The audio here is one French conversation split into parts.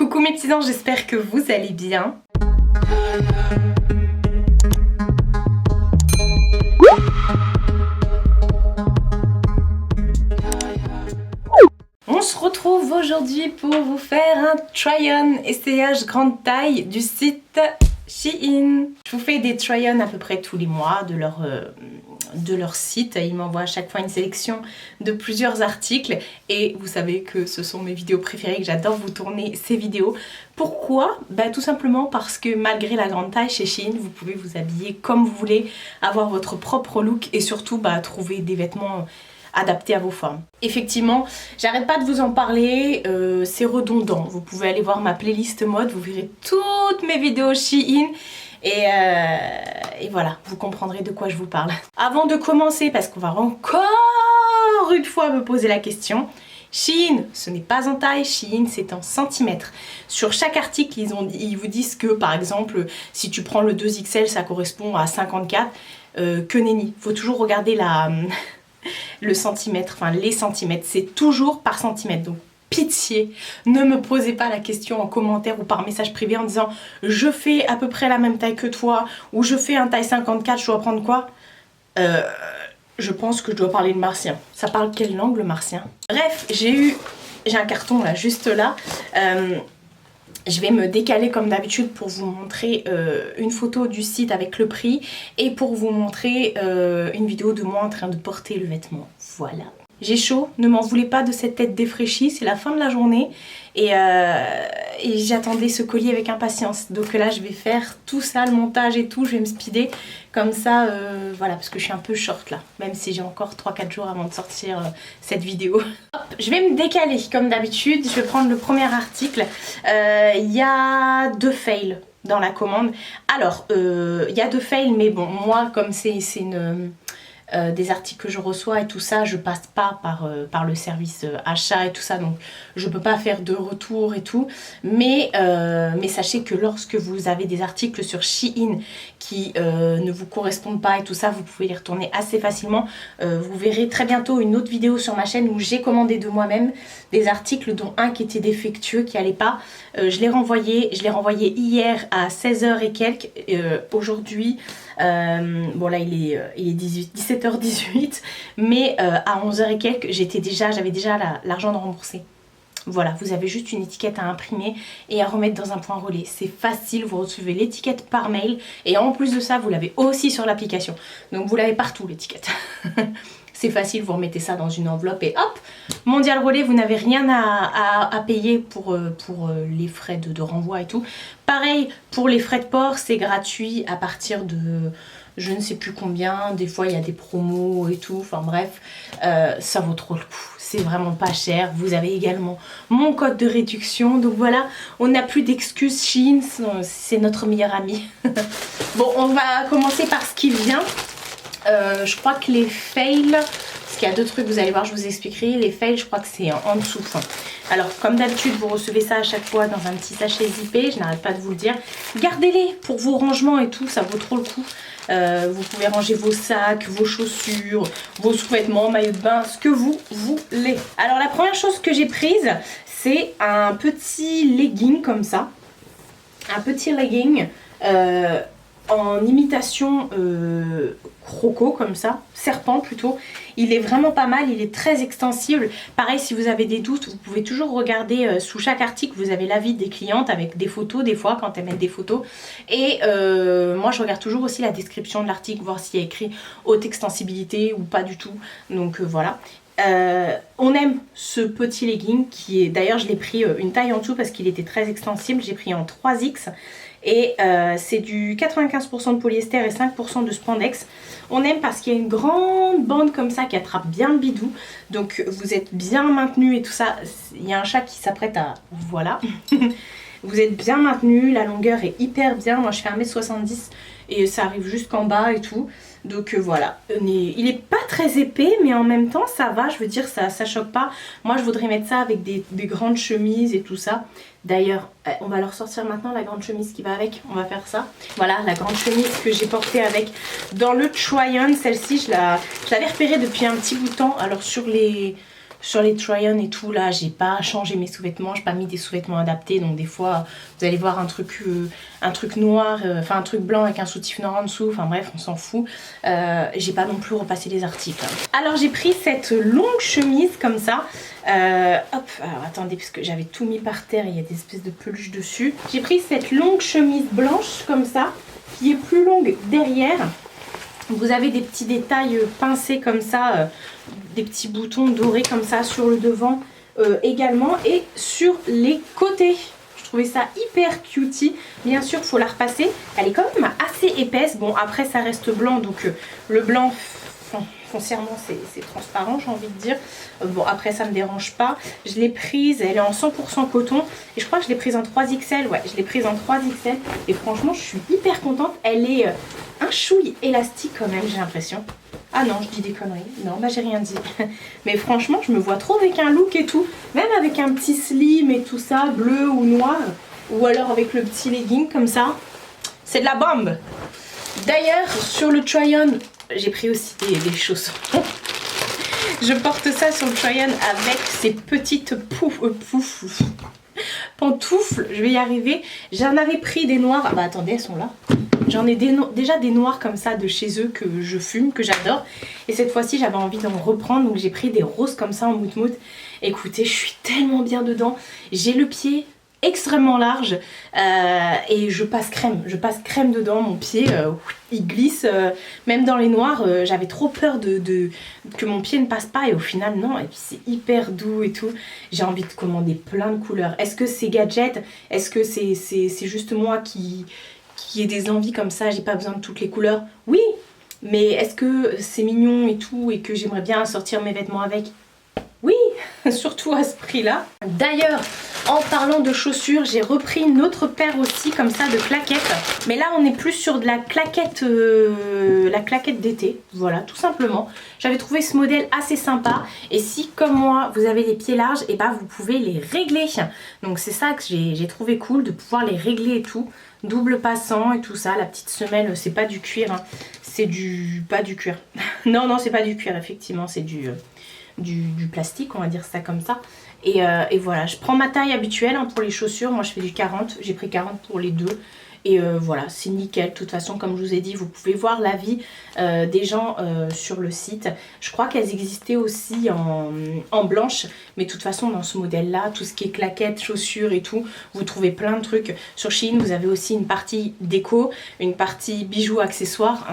Coucou mes petits anges, j'espère que vous allez bien. On se retrouve aujourd'hui pour vous faire un try-on essayage grande taille du site Shein. Je vous fais des try-on à peu près tous les mois de leur site. Ils m'envoient à chaque fois une sélection de plusieurs articles et vous savez que ce sont mes vidéos préférées, que j'adore vous tourner ces vidéos. Pourquoi? Tout simplement parce que malgré la grande taille chez Shein, vous pouvez vous habiller comme vous voulez, avoir votre propre look et surtout trouver des vêtements adaptés à vos formes. Effectivement, j'arrête pas de vous en parler, c'est redondant. Vous pouvez aller voir ma playlist mode, vous verrez toutes mes vidéos Shein et voilà, vous comprendrez de quoi je vous parle. Avant de commencer, parce qu'on va encore une fois me poser la question, Shein, ce n'est pas en taille, Shein c'est en centimètres. Sur chaque article, ils vous disent que par exemple, si tu prends le 2XL, ça correspond à 54, que nenni. Faut toujours regarder le centimètre, enfin les centimètres, c'est toujours par centimètre. Donc pitié, ne me posez pas la question en commentaire ou par message privé en disant je fais à peu près la même taille que toi ou je fais un taille 54, je dois prendre quoi? Je pense que je dois parler le martien. Ça parle quelle langue le martien? Bref, j'ai un carton là, juste là. Je vais me décaler comme d'habitude pour vous montrer une photo du site avec le prix et pour vous montrer une vidéo de moi en train de porter le vêtement. Voilà. J'ai chaud, ne m'en voulez pas de cette tête défraîchie, c'est la fin de la journée et j'attendais ce colis avec impatience. Donc là je vais faire tout ça, le montage et tout, je vais me speeder comme ça, voilà, parce que je suis un peu short là, même si j'ai encore 3-4 jours avant de sortir cette vidéo. Hop, je vais me décaler comme d'habitude, je vais prendre le premier article. Il y a 2 fails dans la commande. Alors, il y a 2 fails, mais bon, moi comme c'est des articles que je reçois et tout ça, je passe pas par le service achat et tout ça, donc je peux pas faire de retour et tout, mais sachez que lorsque vous avez des articles sur Shein qui ne vous correspondent pas et tout ça, vous pouvez les retourner assez facilement. Vous verrez très bientôt une autre vidéo sur ma chaîne où j'ai commandé de moi-même des articles dont un qui était défectueux, qui allait pas. Je l'ai renvoyé hier à 16h et quelques. Aujourd'hui, bon là il est 17h18, mais à 11h et quelques j'avais déjà l'argent de rembourser. Voilà, vous avez juste une étiquette à imprimer et à remettre dans un point relais. C'est facile, vous recevez l'étiquette par mail et en plus de ça, vous l'avez aussi sur l'application. Donc vous l'avez partout l'étiquette. C'est facile, vous remettez ça dans une enveloppe et hop, mondial relais, vous n'avez rien à payer pour les frais de renvoi et tout. Pareil, pour les frais de port, c'est gratuit à partir de je ne sais plus combien. Des fois, il y a des promos et tout. Enfin bref, ça vaut trop le coup. C'est vraiment pas cher. Vous avez également mon code de réduction. Donc voilà, on n'a plus d'excuses. Shein, c'est notre meilleur ami. Bon, on va commencer par ce qui vient. Je crois que les fails, parce qu'il y a 2 trucs, vous allez voir, je vous expliquerai. Les fails, je crois que c'est en dessous. Enfin, alors, comme d'habitude, vous recevez ça à chaque fois dans un petit sachet zippé. Je n'arrête pas de vous le dire. Gardez-les pour vos rangements et tout, ça vaut trop le coup. Vous pouvez ranger vos sacs, vos chaussures, vos sous-vêtements, maillots de bain, ce que vous voulez. Alors, la première chose que j'ai prise, c'est un petit legging comme ça. Un petit legging en imitation croco comme ça, serpent plutôt. Il est vraiment pas mal, il est très extensible. Pareil, si vous avez des doutes, vous pouvez toujours regarder sous chaque article, vous avez l'avis des clientes avec des photos des fois quand elles mettent des photos. Et moi je regarde toujours aussi la description de l'article, voir s'il y a écrit haute extensibilité ou pas du tout. Donc voilà. On aime ce petit legging qui est, d'ailleurs je l'ai pris une taille en dessous parce qu'il était très extensible, j'ai pris en 3X. Et c'est du 95% de polyester et 5% de spandex. On aime parce qu'il y a une grande bande comme ça qui attrape bien le bidou. Donc vous êtes bien maintenu et tout ça. Il y a un chat qui s'apprête à... Voilà. Vous êtes bien maintenu, la longueur est hyper bien. Moi je fais 1m70 et ça arrive jusqu'en bas et tout. Donc voilà, il est pas très épais mais en même temps ça va, je veux dire ça choque pas. Moi je voudrais mettre ça avec des grandes chemises et tout ça. D'ailleurs on va leur sortir maintenant la grande chemise qui va avec, on va faire ça. Voilà la grande chemise que j'ai portée avec dans le try-on, celle-ci je l'avais repérée depuis un petit bout de temps. Alors sur les sur les try-on et tout, là, j'ai pas changé mes sous-vêtements, j'ai pas mis des sous-vêtements adaptés. Donc des fois, vous allez voir un truc noir, enfin un truc blanc avec un soutif noir en dessous. Enfin bref, on s'en fout. J'ai pas non plus repassé les articles. Alors j'ai pris cette longue chemise comme ça. Hop, alors attendez, parce que j'avais tout mis par terre, il y a des espèces de peluches dessus. J'ai pris cette longue chemise blanche comme ça, qui est plus longue derrière. Vous avez des petits détails pincés comme ça, des petits boutons dorés comme ça sur le devant également et sur les côtés. Je trouvais ça hyper cutie. Bien sûr, il faut la repasser. Elle est quand même assez épaisse. Bon, après, ça reste blanc, donc le blanc, foncièrement, c'est transparent, j'ai envie de dire. Bon, après, ça ne me dérange pas. Je l'ai prise, elle est en 100% coton. Et je crois que je l'ai prise en 3XL. Ouais, je l'ai prise en 3XL. Et franchement, je suis hyper contente. Elle est un chouille élastique quand même, j'ai l'impression. Ah non, je dis des conneries. Non, bah j'ai rien dit. Mais franchement, je me vois trop avec un look et tout. Même avec un petit slim et tout ça, bleu ou noir. Ou alors avec le petit legging comme ça. C'est de la bombe. D'ailleurs, sur le try-on, j'ai pris aussi des chaussons. Je porte ça sur le try-on avec ces petites pantoufles. Je vais y arriver. J'en avais pris des noirs. Ah bah attendez, elles sont là. J'en ai déjà des noirs comme ça de chez eux que je fume, que j'adore. Et cette fois-ci, j'avais envie d'en reprendre. Donc j'ai pris des roses comme ça en mout-mout. Écoutez, je suis tellement bien dedans. J'ai le pied extrêmement large et je passe crème dedans. Mon pied il glisse même dans les noirs. J'avais trop peur que mon pied ne passe pas et au final non. Et puis c'est hyper doux et tout. J'ai envie de commander plein de couleurs. Est-ce que c'est gadget? Est-ce que c'est juste moi qui ai des envies comme ça? J'ai pas besoin de toutes les couleurs? Oui, mais est-ce que c'est mignon et tout et que j'aimerais bien sortir mes vêtements avec? Oui, surtout à ce prix-là. D'ailleurs, en parlant de chaussures, j'ai repris une autre paire aussi comme ça de claquettes. Mais là, on est plus sur de la claquette d'été. Voilà, tout simplement. J'avais trouvé ce modèle assez sympa. Et si, comme moi, vous avez les pieds larges, et bah vous pouvez les régler. Donc c'est ça que j'ai trouvé cool, de pouvoir les régler et tout. Double passant et tout ça. La petite semelle, c'est pas du cuir. Hein. C'est pas du cuir. Non, non, c'est pas du cuir, effectivement. C'est du plastique, on va dire ça comme ça. Et voilà, je prends ma taille habituelle hein, pour les chaussures. Moi je fais du 40, j'ai pris 40 pour les deux. Et voilà, c'est nickel. De toute façon, comme je vous ai dit, vous pouvez voir l'avis des gens sur le site. Je crois qu'elles existaient aussi en blanche. Mais de toute façon, dans ce modèle-là, tout ce qui est claquettes, chaussures et tout, vous trouvez plein de trucs. Sur Shein, vous avez aussi une partie déco, une partie bijoux, accessoires.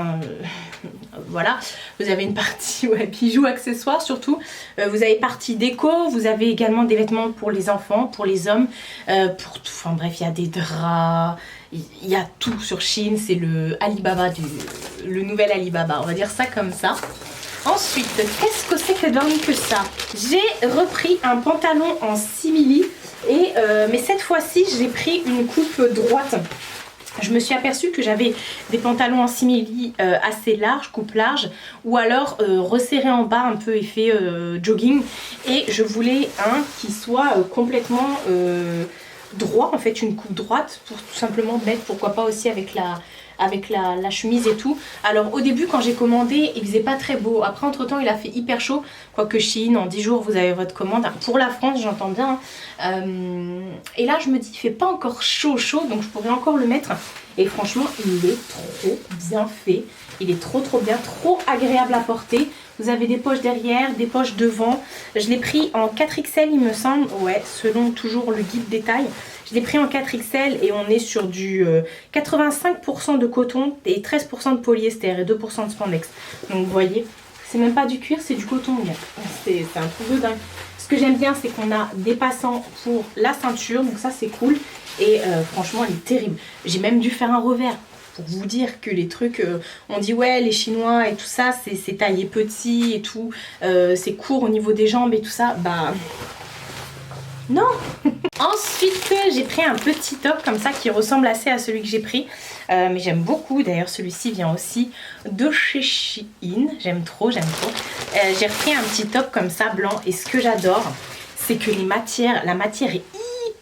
Voilà, vous avez une partie bijoux, accessoires surtout. Vous avez partie déco, vous avez également des vêtements pour les enfants, pour les hommes, pour tout. Enfin bref, il y a des draps. Il y a tout sur Shein, c'est le Alibaba, le nouvel Alibaba, on va dire ça comme ça. Ensuite, qu'est-ce que c'est que ça? J'ai repris un pantalon en simili, mais cette fois-ci, j'ai pris une coupe droite. Je me suis aperçue que j'avais des pantalons en simili assez larges, coupe large, ou alors resserrés en bas, un peu effet jogging. Et je voulais un qui soit complètement droit, en fait une coupe droite, pour tout simplement mettre, pourquoi pas aussi avec la chemise et tout. Alors au début quand j'ai commandé il faisait pas très beau, après entre temps il a fait hyper chaud, quoique Shein en 10 jours vous avez votre commande, pour la France j'entends bien. Et là je me dis il fait pas encore chaud donc je pourrais encore le mettre. Et franchement il est trop bien fait, il est trop bien, trop agréable à porter. Vous avez des poches derrière, des poches devant. Je l'ai pris en 4XL il me semble, ouais, selon toujours le guide détail. Je l'ai pris en 4XL et on est sur du 85% de coton et 13% de polyester et 2% de spandex. Donc vous voyez, c'est même pas du cuir, c'est du coton. C'est un truc de dingue. Ce que j'aime bien, c'est qu'on a des passants pour la ceinture, donc ça c'est cool. Et franchement, elle est terrible. J'ai même dû faire un revers. Pour vous dire que les trucs, on dit ouais les chinois et tout ça c'est taillé petit et tout, c'est court au niveau des jambes et tout ça, bah non. Ensuite j'ai pris un petit top comme ça qui ressemble assez à celui que j'ai pris, mais j'aime beaucoup. D'ailleurs celui-ci vient aussi de chez Shein, j'aime trop. J'ai repris un petit top comme ça blanc et ce que j'adore c'est que la matière est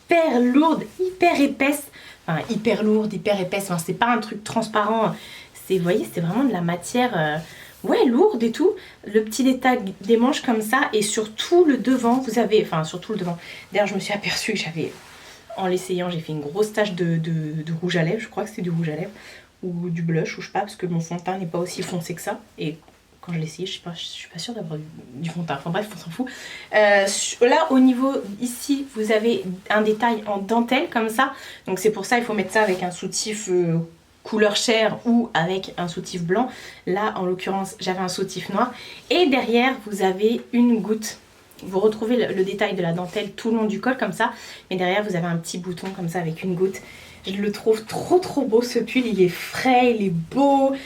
hyper lourde, hyper épaisse. Enfin, hyper lourde, hyper épaisse, enfin, c'est pas un truc transparent, vous voyez, c'est vraiment de la matière, ouais, lourde et tout. Le petit détail des manches comme ça. Et sur tout le devant, vous avez... Enfin, sur tout le devant. D'ailleurs, je me suis aperçue que j'avais... En l'essayant, j'ai fait une grosse tache de rouge à lèvres. Je crois que c'est du rouge à lèvres. Ou du blush, ou je sais pas, parce que mon fond de teint n'est pas aussi foncé que ça. Et quand je l'ai essayé, je suis pas sûre d'avoir du fond de teint. Enfin bref, on s'en fout. Là, au niveau, ici, vous avez un détail en dentelle comme ça. Donc c'est pour ça, il faut mettre ça avec un soutif couleur chair ou avec un soutif blanc. Là, en l'occurrence, j'avais un soutif noir. Et derrière, vous avez une goutte. Vous retrouvez le détail de la dentelle tout le long du col comme ça. Mais derrière, vous avez un petit bouton comme ça avec une goutte. Je le trouve trop beau ce pull, il est frais, il est beau.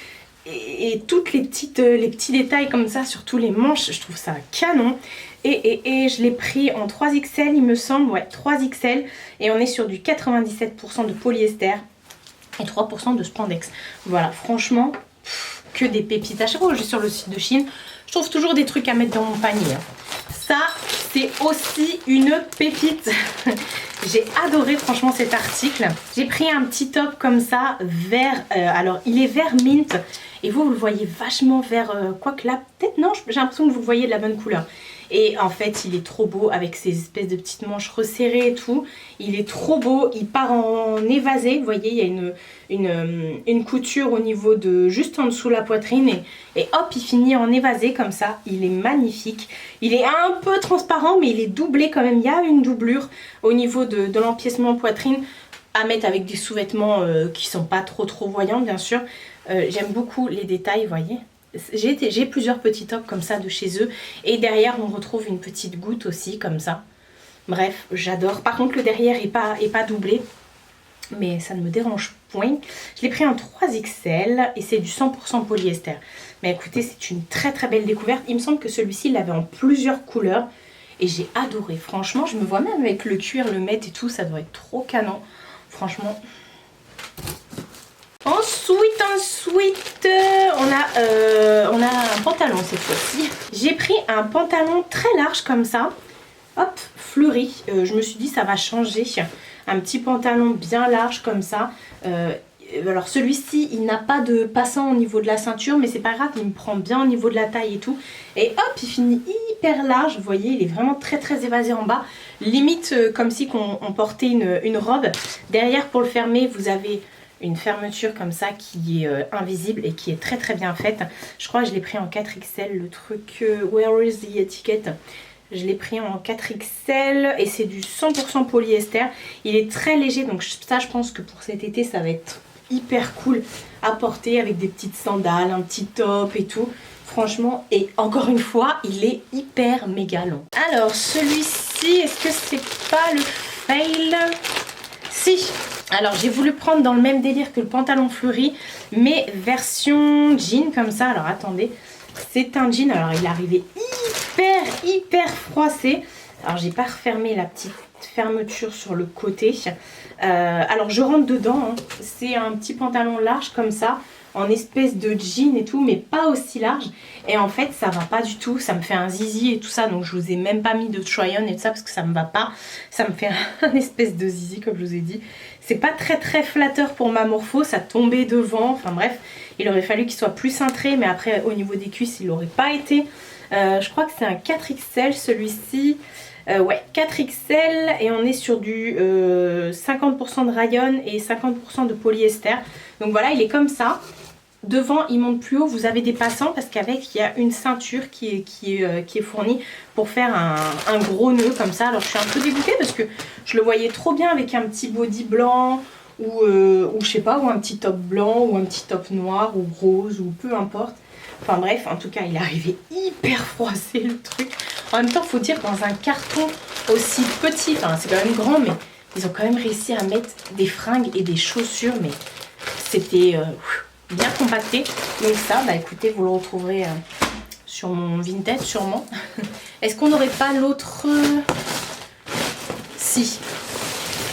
Et toutes les petits détails comme ça sur tous les manches, je trouve ça canon. Et je l'ai pris en 3XL il me semble, ouais 3XL. Et on est sur du 97% de polyester et 3% de spandex. Voilà, franchement, que des pépites. À chaque fois que je vais sur le site de Shein, je trouve toujours des trucs à mettre dans mon panier. Ça, c'est aussi une pépite. J'ai adoré franchement cet article. J'ai pris un petit top comme ça, vert. Alors, il est vert mint. Et vous le voyez vachement vert. Quoique là, peut-être non, j'ai l'impression que vous le voyez de la bonne couleur. Et en fait, il est trop beau avec ces espèces de petites manches resserrées et tout. Il est trop beau. Il part en évasé. Vous voyez, il y a une couture au niveau de juste en dessous de la poitrine. Et hop, il finit en évasé comme ça. Il est magnifique. Il est un peu transparent, mais il est doublé quand même. Il y a une doublure au niveau de l'empiècement poitrine à mettre avec des sous-vêtements qui sont pas trop voyants, bien sûr. J'aime beaucoup les détails, vous voyez. J'ai plusieurs petits tops comme ça de chez eux. Et derrière, on retrouve une petite goutte aussi, comme ça. Bref, j'adore. Par contre, le derrière est pas doublé. Mais ça ne me dérange point. Je l'ai pris en 3XL et c'est du 100% polyester. Mais écoutez, c'est une très belle découverte. Il me semble que celui-ci, il l'avait en plusieurs couleurs. Et j'ai adoré. Franchement, je me vois même avec le cuir, le mettre et tout. Ça doit être trop canon. Franchement... Ensuite, on a un pantalon cette fois-ci. J'ai pris un pantalon très large comme ça. Hop, fleuri. Je me suis dit ça va changer. Un petit pantalon bien large comme ça. Alors celui-ci, il n'a pas de passant au niveau de la ceinture, mais c'est pas grave, il me prend bien au niveau de la taille et tout. Et hop, il finit hyper large. Vous voyez, il est vraiment très évasé en bas. Limite comme si on portait une robe. Derrière, pour le fermer, vous avez... une fermeture comme ça qui est invisible et qui est très bien faite. Je crois que je l'ai pris en 4XL, le truc Where is the etiquette? Je l'ai pris en 4XL et c'est du 100% polyester. Il est très léger, donc ça je pense que pour cet été ça va être hyper cool à porter avec des petites sandales, un petit top et tout. Franchement, et encore une fois, il est hyper méga long. Alors celui-ci, est-ce que c'est pas le fail? Si. Alors j'ai voulu prendre dans le même délire que le pantalon fleuri, mais version jean comme ça. Alors attendez, c'est un jean. Alors il est arrivé hyper froissé. Alors j'ai pas refermé la petite fermeture sur le côté. Alors je rentre dedans. Hein. C'est un petit pantalon large comme ça, en espèce de jean et tout, mais pas aussi large. Et en fait ça va pas du tout, ça me fait un zizi et tout ça. Donc je vous ai même pas mis de try-on et tout ça parce que ça me va pas. Ça me fait un espèce de zizi comme je vous ai dit. C'est pas très flatteur pour ma morpho, ça tombait devant, enfin bref, il aurait fallu qu'il soit plus cintré, mais après au niveau des cuisses il n'aurait pas été. Je crois que c'est un 4XL celui-ci, ouais 4XL et on est sur du 50% de rayon et 50% de polyester. Donc voilà, il est comme ça. Devant il monte plus haut, vous avez des passants parce qu'avec il y a une ceinture qui est fournie pour faire un gros nœud comme ça. Alors je suis un peu dégoûtée parce que je le voyais trop bien avec un petit body blanc ou je sais pas, ou un petit top blanc ou un petit top noir ou rose ou peu importe. Enfin bref, en tout cas il est arrivé hyper froissé le truc. En même temps il faut dire dans un carton aussi petit, enfin c'est quand même grand, mais ils ont quand même réussi à mettre des fringues et des chaussures, mais c'était... bien compacté. Donc ça, bah écoutez, vous le retrouverez sur mon Vinted sûrement. Est-ce qu'on n'aurait pas l'autre? Si.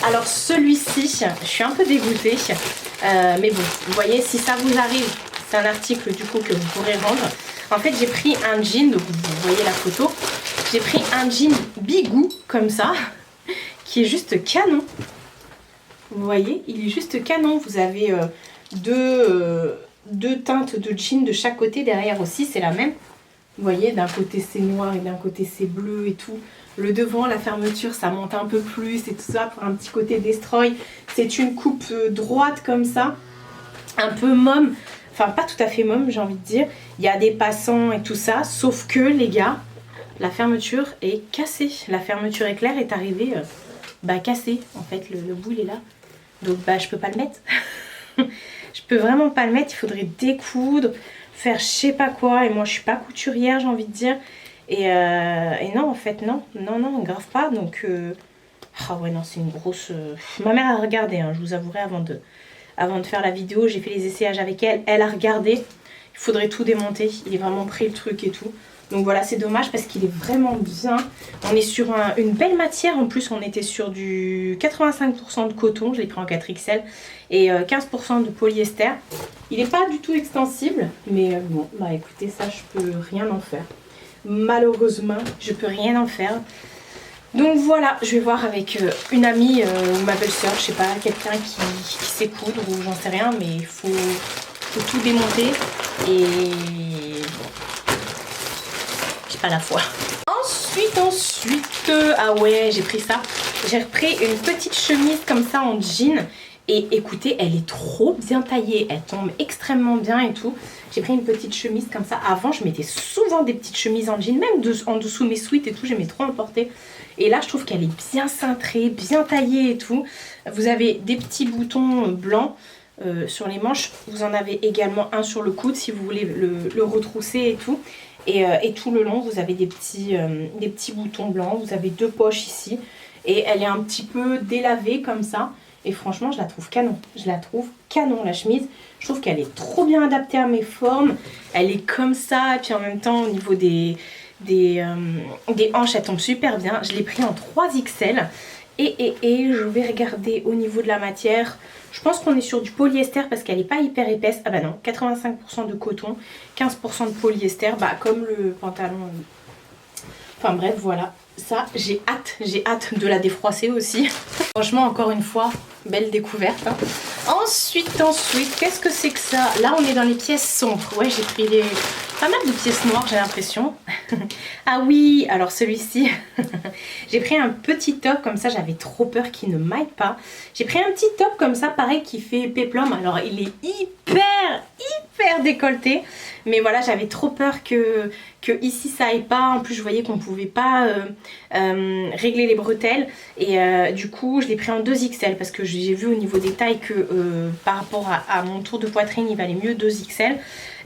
Alors celui-ci, je suis un peu dégoûtée. Mais bon, vous voyez, si ça vous arrive, c'est un article du coup que vous pourrez rendre. En fait, j'ai pris un jean, donc vous voyez la photo. J'ai pris un jean bigou, comme ça, qui est juste canon. Vous voyez, il est juste canon. Vous avez... deux teintes de jean de chaque côté. Derrière aussi, c'est la même. Vous voyez, d'un côté c'est noir et d'un côté c'est bleu et tout. Le devant, la fermeture, ça monte un peu plus et tout ça pour un petit côté destroy. C'est une coupe droite comme ça, un peu môme. Enfin, pas tout à fait môme, j'ai envie de dire. Il y a des passants et tout ça, sauf que, les gars, la fermeture est cassée. La fermeture éclair est arrivée cassée. En fait, le bout, il est là. Donc, je peux pas le mettre. Je peux vraiment pas le mettre. Il faudrait découdre, faire je sais pas quoi. Et moi, je suis pas couturière, j'ai envie de dire. Et non, en fait, non, grave pas. Donc, ah ouais, non, c'est une grosse... Ma mère a regardé, hein, je vous avouerai, avant de faire la vidéo. J'ai fait les essayages avec elle. Elle a regardé. Il faudrait tout démonter. Il est vraiment pris le truc et tout. Donc voilà, c'est dommage parce qu'il est vraiment bien. On est sur une belle matière. En plus, on était sur du 85% de coton. Je l'ai pris en 4XL. Et 15% de polyester. Il n'est pas du tout extensible. Mais bon, bah écoutez, ça, je peux rien en faire. Malheureusement, je peux rien en faire. Donc voilà, je vais voir avec une amie ou ma belle-sœur, je sais pas, quelqu'un qui sait coudre ou j'en sais rien, mais il faut tout démonter et bon, j'ai pas la foi. Ensuite, ah ouais, j'ai pris ça. J'ai repris une petite chemise comme ça en jean. Et écoutez, elle est trop bien taillée, elle tombe extrêmement bien et tout. J'ai pris une petite chemise comme ça. Avant, je mettais souvent des petites chemises en jean, même en dessous mes sweats et tout, j'aimais trop en porter. Et là, je trouve qu'elle est bien cintrée, bien taillée et tout. Vous avez des petits boutons blancs sur les manches. Vous en avez également un sur le coude si vous voulez le retrousser et tout. Et tout le long, vous avez des petits boutons blancs. Vous avez deux poches ici. Et elle est un petit peu délavée comme ça. Et franchement, je la trouve canon. Je la trouve canon, la chemise. Je trouve qu'elle est trop bien adaptée à mes formes. Elle est comme ça. Et puis en même temps, au niveau des hanches, elle tombe super bien. Je l'ai pris en 3XL. Et je vais regarder au niveau de la matière. Je pense qu'on est sur du polyester parce qu'elle n'est pas hyper épaisse. Ah bah non, 85% de coton, 15% de polyester. Bah comme le pantalon. Enfin bref, voilà. Ça, j'ai hâte de la défroisser aussi. Franchement, encore une fois, belle découverte. Hein. Ensuite, qu'est-ce que c'est que ça? Là, on est dans les pièces sombres. Ouais, j'ai pris pas mal de pièces noires, j'ai l'impression. Ah oui, alors celui-ci, j'ai pris un petit top comme ça. J'avais trop peur qu'il ne m'aille pas. J'ai pris un petit top comme ça, pareil, qui fait péplum. Alors, il est hyper décolleté. Mais voilà, j'avais trop peur que ici ça aille pas. En plus, je voyais qu'on pouvait pas régler les bretelles. Et du coup, je l'ai pris en 2XL parce que j'ai vu au niveau des tailles que par rapport à mon tour de poitrine, il valait mieux 2XL.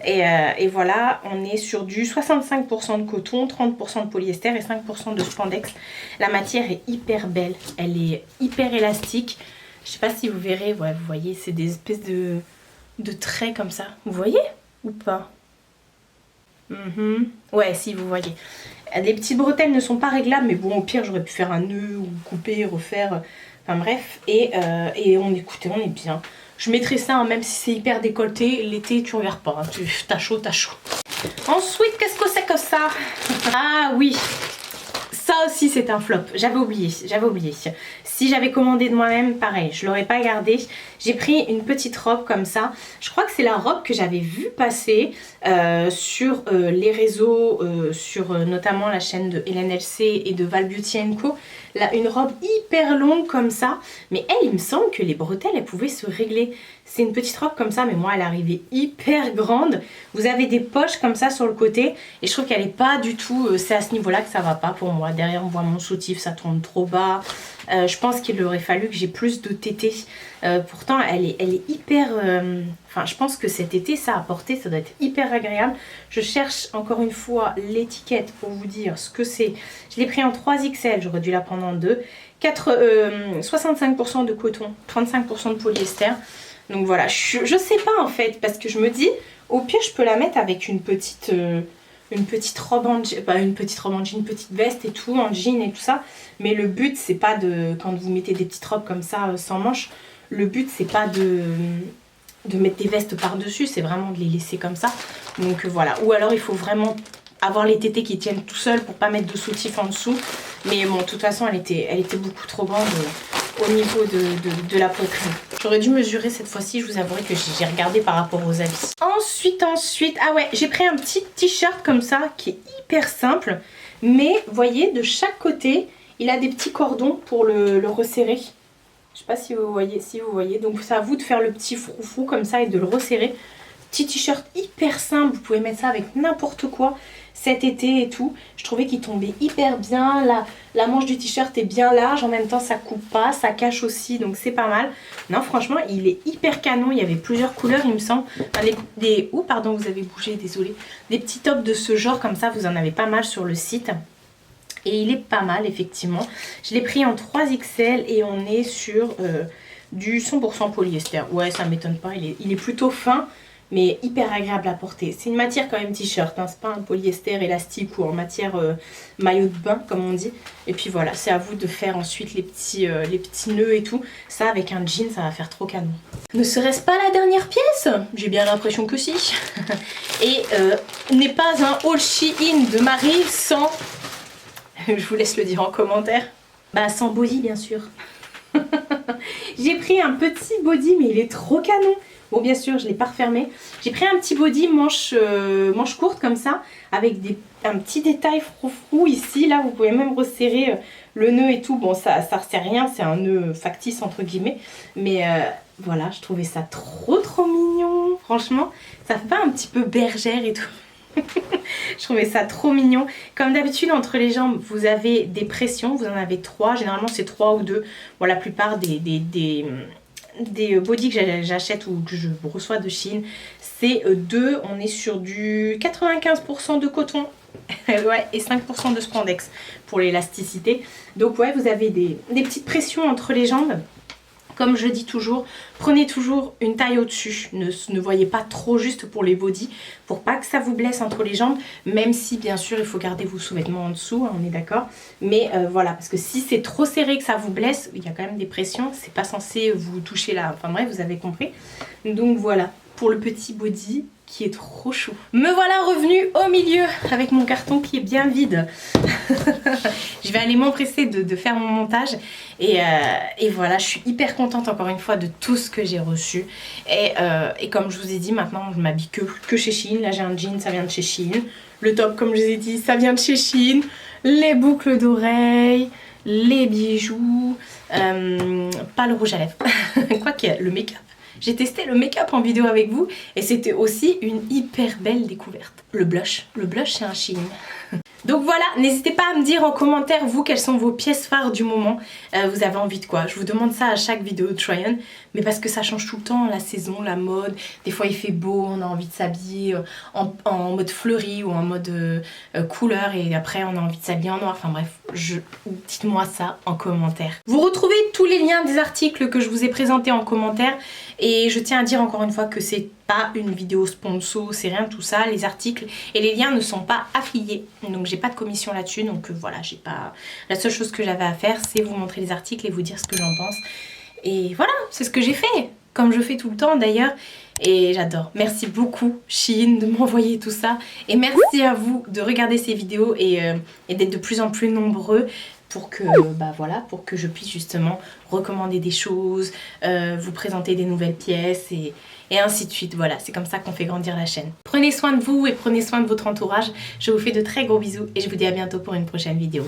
Et voilà, on est sur du 65% de coton, 30% de polyester et 5% de spandex. La matière est hyper belle, elle est hyper élastique. Je sais pas si vous verrez, ouais, vous voyez, c'est des espèces de traits comme ça. Vous voyez ou pas? Ouais, si, vous voyez. Les petites bretelles ne sont pas réglables, mais bon, au pire, j'aurais pu faire un nœud ou couper, refaire. Enfin bref, et écoutez, on est bien. Je mettrai ça, hein, même si c'est hyper décolleté. L'été, tu regardes pas. Hein, t'as chaud, t'as chaud. Ensuite, qu'est-ce que c'est que ça? Ah oui, ça aussi c'est un flop. J'avais oublié. Si j'avais commandé de moi-même, pareil, je l'aurais pas gardé. J'ai pris une petite robe comme ça. Je crois que c'est la robe que j'avais vue passer sur les réseaux, sur notamment la chaîne de Hélène LC et de Val Beauty Co. Là, une robe hyper longue comme ça. Mais elle, il me semble que les bretelles, elles pouvaient se régler. C'est une petite robe comme ça, mais moi, elle arrivait hyper grande. Vous avez des poches comme ça sur le côté. Et je trouve qu'elle n'est pas du tout... c'est à ce niveau-là que ça va pas pour moi. Derrière, on voit mon soutif, ça tombe trop bas. Je pense qu'il aurait fallu que j'ai plus de tétés. Pourtant, elle est hyper... Enfin, je pense que cet été, ça a porté, ça doit être hyper agréable. Je cherche encore une fois l'étiquette pour vous dire ce que c'est. Je l'ai pris en 3XL, j'aurais dû la prendre en 2. 65% de coton, 35% de polyester. Donc voilà, je sais pas en fait, parce que je me dis, au pire, je peux la mettre avec une petite robe en jean, pas une petite robe en jean, une petite veste et tout, en jean et tout ça. Mais le but, c'est pas de, quand vous mettez des petites robes comme ça, sans manches, le but, c'est pas de mettre des vestes par-dessus, c'est vraiment de les laisser comme ça. Donc voilà, ou alors il faut vraiment avoir les tétés qui tiennent tout seuls pour pas mettre de soutif en dessous. Mais bon, de toute façon, elle était beaucoup trop grande. au niveau de la poitrine. J'aurais dû mesurer cette fois-ci, je vous avouerai que j'ai regardé par rapport aux avis. Ensuite, ah ouais, j'ai pris un petit t-shirt comme ça qui est hyper simple. Mais vous voyez, de chaque côté, il a des petits cordons pour le resserrer. Je sais pas si vous voyez, donc c'est à vous de faire le petit froufrou comme ça et de le resserrer. Petit t-shirt hyper simple, vous pouvez mettre ça avec n'importe quoi cet été et tout. Je trouvais qu'il tombait hyper bien, la manche du t-shirt est bien large, en même temps ça coupe pas, ça cache aussi, donc c'est pas mal. Non franchement il est hyper canon, il y avait plusieurs couleurs il me semble. Enfin, pardon vous avez bougé, désolé. Des petits tops de ce genre comme ça, vous en avez pas mal sur le site. Et il est pas mal effectivement. Je l'ai pris en 3XL et on est sur du 100% polyester. Ouais ça m'étonne pas, il est plutôt fin mais hyper agréable à porter. C'est une matière quand même t-shirt, hein. C'est pas un polyester élastique ou en matière maillot de bain comme on dit. Et puis voilà, c'est à vous de faire ensuite les petits nœuds et tout. Ça avec un jean ça va faire trop canon. Ne serait-ce pas la dernière pièce? J'ai bien l'impression que si. Et n'est pas un haul Shein de Marie sans... Je vous laisse le dire en commentaire. Bah sans body bien sûr. J'ai pris un petit body mais il est trop canon. Bon bien sûr je ne l'ai pas refermé. J'ai pris un petit body manche courte comme ça. Avec un petit détail froufrou ici. Là vous pouvez même resserrer le nœud et tout. Bon ça resserre rien, c'est un nœud factice entre guillemets. Mais voilà, je trouvais ça trop mignon. Franchement, ça fait pas un petit peu bergère et tout. Je trouvais ça trop mignon. Comme d'habitude entre les jambes vous avez des pressions, vous en avez 3, généralement c'est 3 ou 2. Bon la plupart des bodys que j'achète ou que je reçois de Shein c'est 2, on est sur du 95% de coton ouais, et 5% de spandex pour l'élasticité. Donc ouais vous avez des petites pressions entre les jambes. Comme je dis toujours, prenez toujours une taille au-dessus, ne voyez pas trop juste pour les bodys, pour pas que ça vous blesse entre les jambes, même si bien sûr il faut garder vos sous-vêtements en dessous, hein, on est d'accord. Mais voilà, parce que si c'est trop serré que ça vous blesse, il y a quand même des pressions, c'est pas censé vous toucher là, enfin bref, vous avez compris. Donc voilà, pour le petit body qui est trop chou. Me voilà revenue au milieu avec mon carton qui est bien vide. Je vais aller m'empresser de faire mon montage et voilà, je suis hyper contente encore une fois de tout ce que j'ai reçu et comme je vous ai dit maintenant je m'habille que chez Shein. Là j'ai un jean, ça vient de chez Shein. Le top comme je vous ai dit ça vient de chez Shein. Les boucles d'oreilles, les bijoux, pas le rouge à lèvres, quoique le make-up. J'ai testé le make-up en vidéo avec vous et c'était aussi une hyper belle découverte. Le blush c'est un Shein. Donc voilà, n'hésitez pas à me dire en commentaire vous quelles sont vos pièces phares du moment. Vous avez envie de quoi? Je vous demande ça à chaque vidéo de try-on, mais parce que ça change tout le temps, la saison, la mode. Des fois il fait beau, on a envie de s'habiller en mode fleuri ou en mode couleur et après on a envie de s'habiller en noir. Enfin bref, dites-moi ça en commentaire. Vous retrouvez tous les liens des articles que je vous ai présentés en commentaire et je tiens à dire encore une fois que c'est pas une vidéo sponsor, c'est rien de tout ça. Les articles et les liens ne sont pas affiliés, donc j'ai pas de commission là-dessus. Donc voilà, j'ai pas. La seule chose que j'avais à faire, c'est vous montrer les articles et vous dire ce que j'en pense. Et voilà, c'est ce que j'ai fait, comme je fais tout le temps d'ailleurs. Et j'adore. Merci beaucoup Shein de m'envoyer tout ça. Et merci à vous de regarder ces vidéos et d'être de plus en plus nombreux pour que, voilà, pour que je puisse justement recommander des choses, vous présenter des nouvelles pièces et ainsi de suite. Voilà, c'est comme ça qu'on fait grandir la chaîne. Prenez soin de vous et prenez soin de votre entourage. Je vous fais de très gros bisous et je vous dis à bientôt pour une prochaine vidéo.